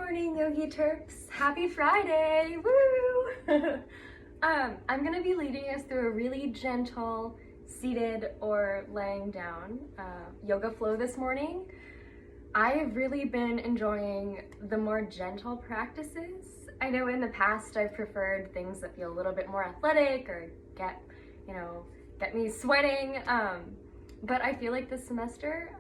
morning, Yogi Terps. Happy Friday, woo! I'm gonna be leading us through a really gentle seated or laying down yoga flow this morning. I've really been enjoying the more gentle practices. I know in the past I've preferred things that feel a little bit more athletic or get me sweating, but I feel like this semester,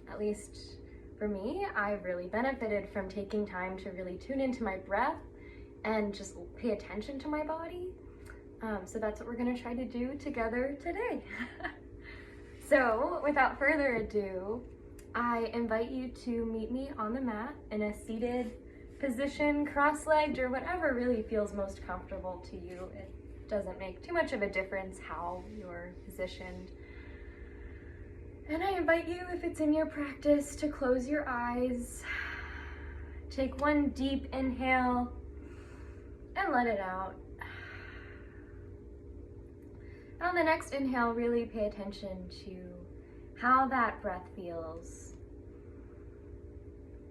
at least for me, I've really benefited from taking time to really tune into my breath and just pay attention to my body. So that's what we're gonna try to do together today. So without further ado, I invite you to meet me on the mat in a seated position, cross-legged, or whatever really feels most comfortable to you. It doesn't make too much of a difference how you're positioned. And I invite you, if it's in your practice, to close your eyes. Take one deep inhale and let it out. And on the next inhale, really pay attention to how that breath feels.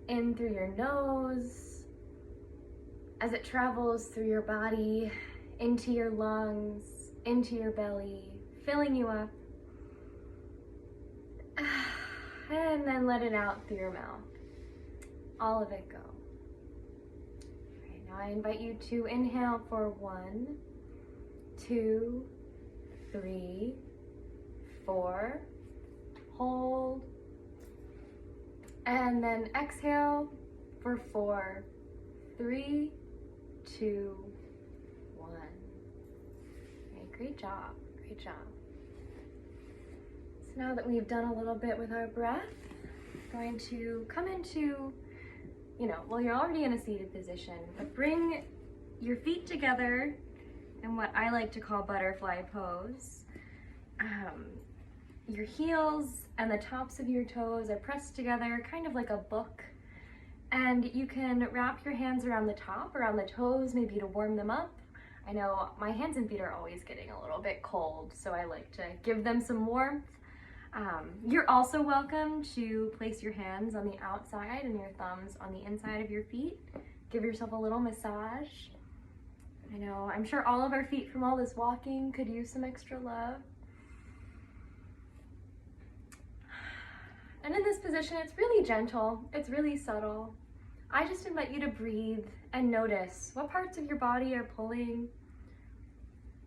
In through your nose, as it travels through your body, into your lungs, into your belly, filling you up. And then let it out through your mouth. All of it go. All right, now I invite you to inhale for 1, 2, 3, 4. Hold. And then exhale for 4, 3, 2, 1. Okay, great job, great job. So now that we've done a little bit with our breath, we're going to come into, well, you're already in a seated position, but bring your feet together in what I like to call butterfly pose. Your heels and the tops of your toes are pressed together, kind of like a book. And you can wrap your hands around the top, around the toes, maybe to warm them up. I know my hands and feet are always getting a little bit cold, so I like to give them some warmth. You're also welcome to place your hands on the outside and your thumbs on the inside of your feet. Give yourself a little massage. I know, I'm sure all of our feet from all this walking could use some extra love. And in this position, it's really gentle, it's really subtle. I just invite you to breathe and notice what parts of your body are pulling,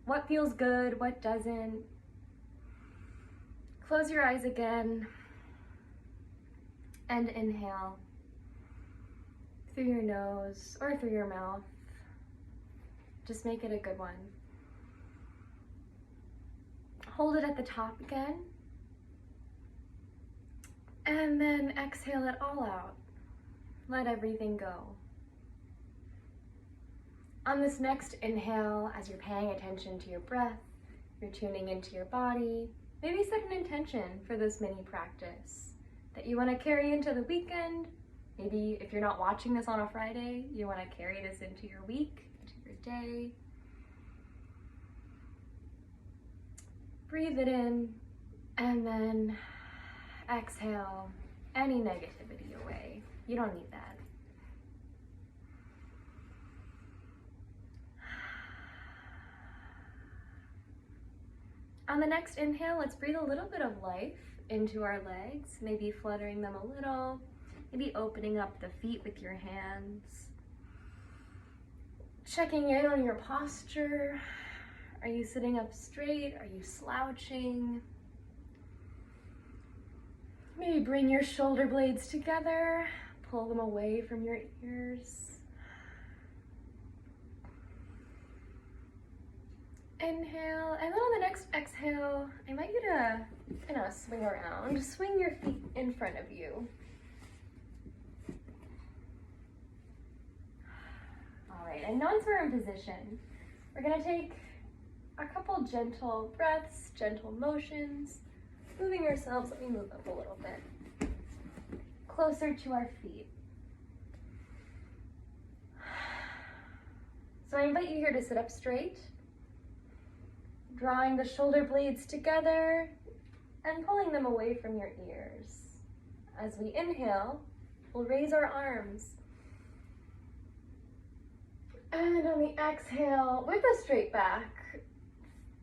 what feels good, what doesn't. Close your eyes again and inhale through your nose or through your mouth. Just make it a good one. Hold it at the top again. And then exhale it all out. Let everything go. On this next inhale, as you're paying attention to your breath, you're tuning into your body, maybe set an intention for this mini practice that you want to carry into the weekend. Maybe if you're not watching this on a Friday, you want to carry this into your week, into your day. Breathe it in and then exhale any negativity away. You don't need that. On the next inhale, let's breathe a little bit of life into our legs, maybe fluttering them a little, maybe opening up the feet with your hands. Checking in on your posture. Are you sitting up straight? Are you slouching? Maybe bring your shoulder blades together, pull them away from your ears. Inhale, and then on the next exhale, I invite you to swing around. Swing your feet in front of you. All right, and once we're in position, we're gonna take a couple gentle breaths, gentle motions, moving ourselves, let me move up a little bit, closer to our feet. So I invite you here to sit up straight, drawing the shoulder blades together and pulling them away from your ears. As we inhale, we'll raise our arms And on the exhale, with a straight back,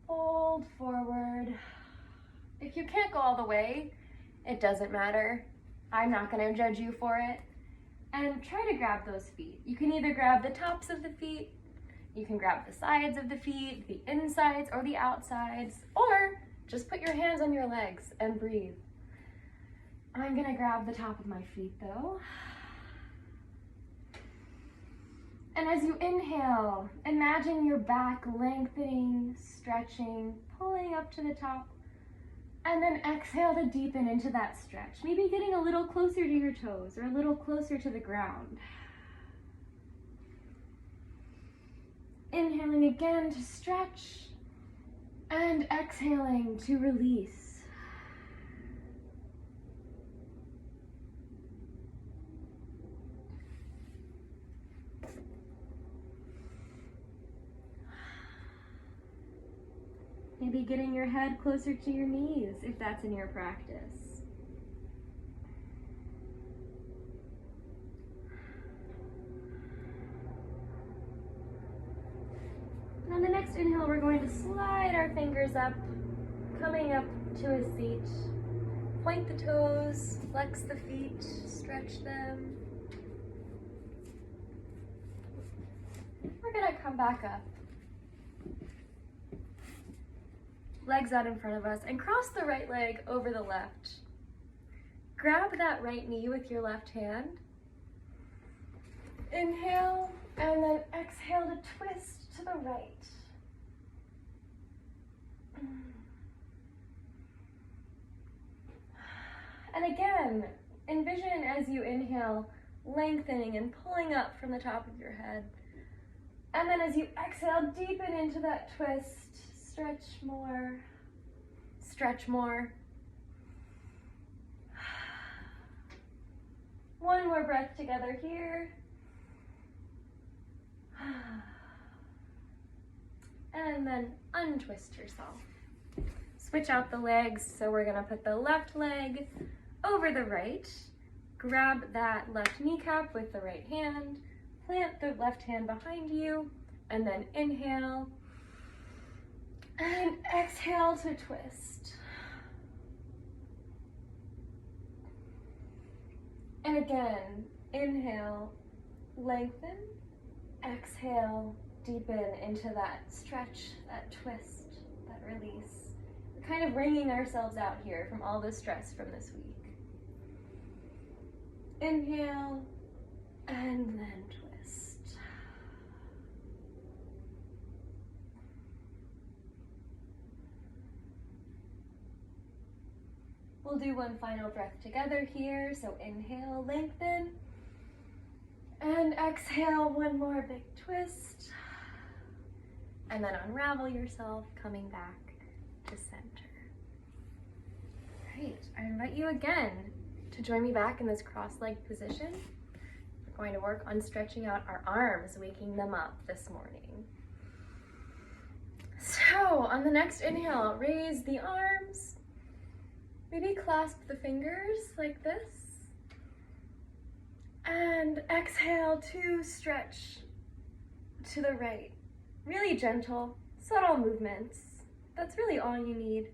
fold forward. If you can't go all the way, it doesn't matter. I'm not going to judge you for it. And try to grab those feet. You can either grab the tops of the feet, you can grab the sides of the feet, the insides or the outsides, or just put your hands on your legs and breathe. I'm going to grab the top of my feet though. And as you inhale, imagine your back lengthening, stretching, pulling up to the top. And then exhale to deepen into that stretch. Maybe getting a little closer to your toes or a little closer to the ground. Inhaling again to stretch and exhaling to release. Maybe getting your head closer to your knees if that's in your practice. And on the next inhale, we're going to slide our fingers up, coming up to a seat. Point the toes, flex the feet, stretch them. We're gonna come back up. Legs out in front of us, and cross the right leg over the left. Grab that right knee with your left hand. Inhale, and then exhale to twist to the right. And again, envision as you inhale, lengthening and pulling up from the top of your head. And then as you exhale, deepen into that twist. Stretch more, stretch more. One more breath together here. And then untwist yourself. Switch out the legs, so we're gonna put the left leg over the right. Grab that left kneecap with the right hand. Plant the left hand behind you, and then inhale. And exhale to twist. And again, inhale, lengthen. Exhale, deepen into that stretch, that twist, that release. We're kind of wringing ourselves out here from all the stress from this week. Inhale, and then twist. We'll do one final breath together here. So inhale, lengthen. And exhale, one more big twist. And then unravel yourself, coming back to center. Great. I invite you again to join me back in this cross-legged position. We're going to work on stretching out our arms, waking them up this morning. So on the next inhale, raise the arms. Maybe clasp the fingers like this. And exhale to stretch to the right. Really gentle, subtle movements. That's really all you need.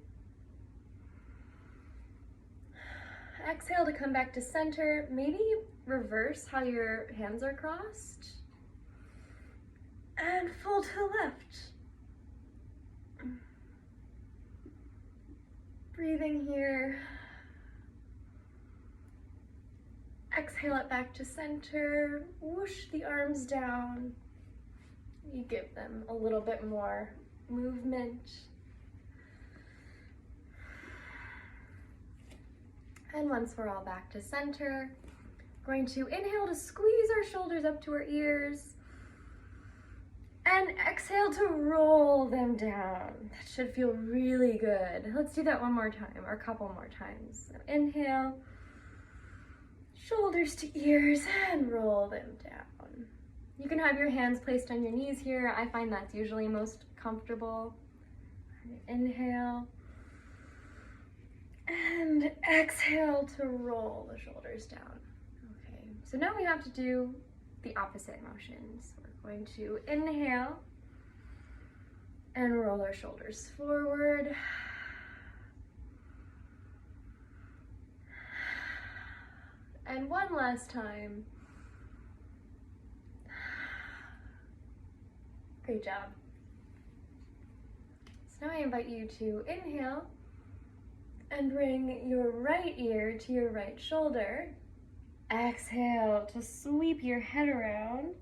Exhale to come back to center. Maybe reverse how your hands are crossed. And fold to the left. Breathing here. Exhale it back to center. Whoosh the arms down. You give them a little bit more movement. And once we're all back to center, we're going to inhale to squeeze our shoulders up to our ears. And exhale to roll them down. That should feel really good. Let's do that one more time, or a couple more times. So inhale, shoulders to ears, and roll them down. You can have your hands placed on your knees here. I find that's usually most comfortable. Inhale, and exhale to roll the shoulders down. Okay, so now we have to do the opposite motions. We're going to inhale and roll our shoulders forward. And one last time. Great job. So now I invite you to inhale and bring your right ear to your right shoulder. Exhale to sweep your head around,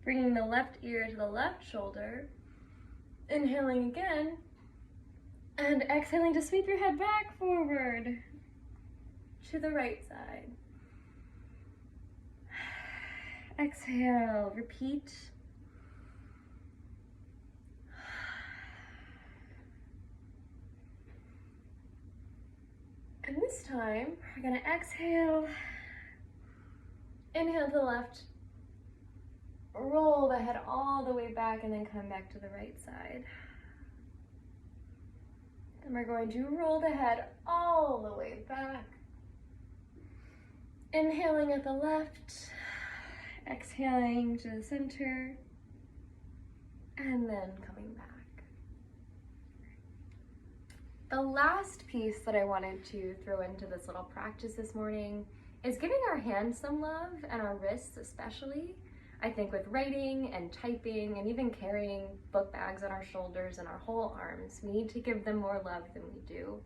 bringing the left ear to the left shoulder. Inhaling again, and exhaling to sweep your head back forward to the right side. Exhale, repeat. And this time, we're gonna exhale, inhale to the left, roll the head all the way back, and then come back to the right side. And we're going to roll the head all the way back. Inhaling at the left, exhaling to the center, and then coming back. The last piece that I wanted to throw into this little practice this morning is giving our hands some love, and our wrists especially. I think with writing and typing and even carrying book bags on our shoulders and our whole arms, we need to give them more love than we do.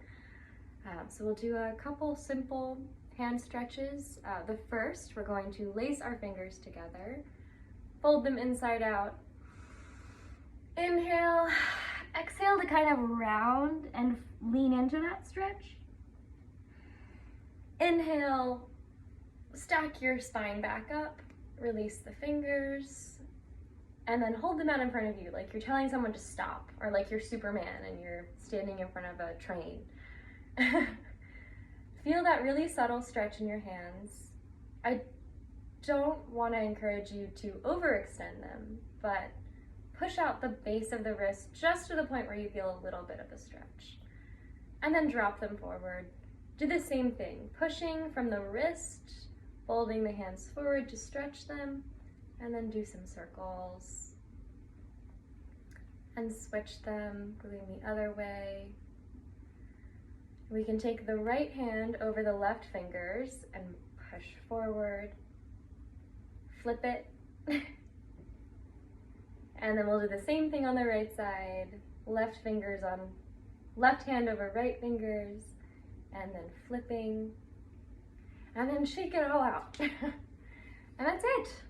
So we'll do a couple simple hand stretches. The first, we're going to lace our fingers together, fold them inside out. Inhale, exhale to kind of round and lean into that stretch. Inhale, stack your spine back up, release the fingers, and then hold them out in front of you like you're telling someone to stop, or like you're Superman and you're standing in front of a train. Feel that really subtle stretch in your hands. I don't want to encourage you to overextend them, but push out the base of the wrist just to the point where you feel a little bit of a stretch. And then drop them forward. Do the same thing, pushing from the wrist, folding the hands forward to stretch them, and then do some circles. And switch them, going the other way. We can take the right hand over the left fingers and push forward, flip it, and then we'll do the same thing on the right side, left hand over right fingers, and then flipping, and then shake it all out. And that's it.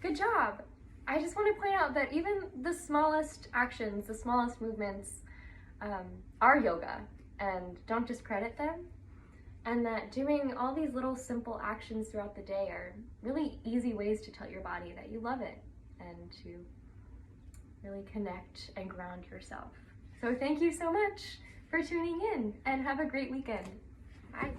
Good job. I just want to point out that even the smallest actions, the smallest movements are yoga, and don't discredit them. And that doing all these little simple actions throughout the day are really easy ways to tell your body that you love it and to really connect and ground yourself. So thank you so much for tuning in, and have a great weekend. Bye.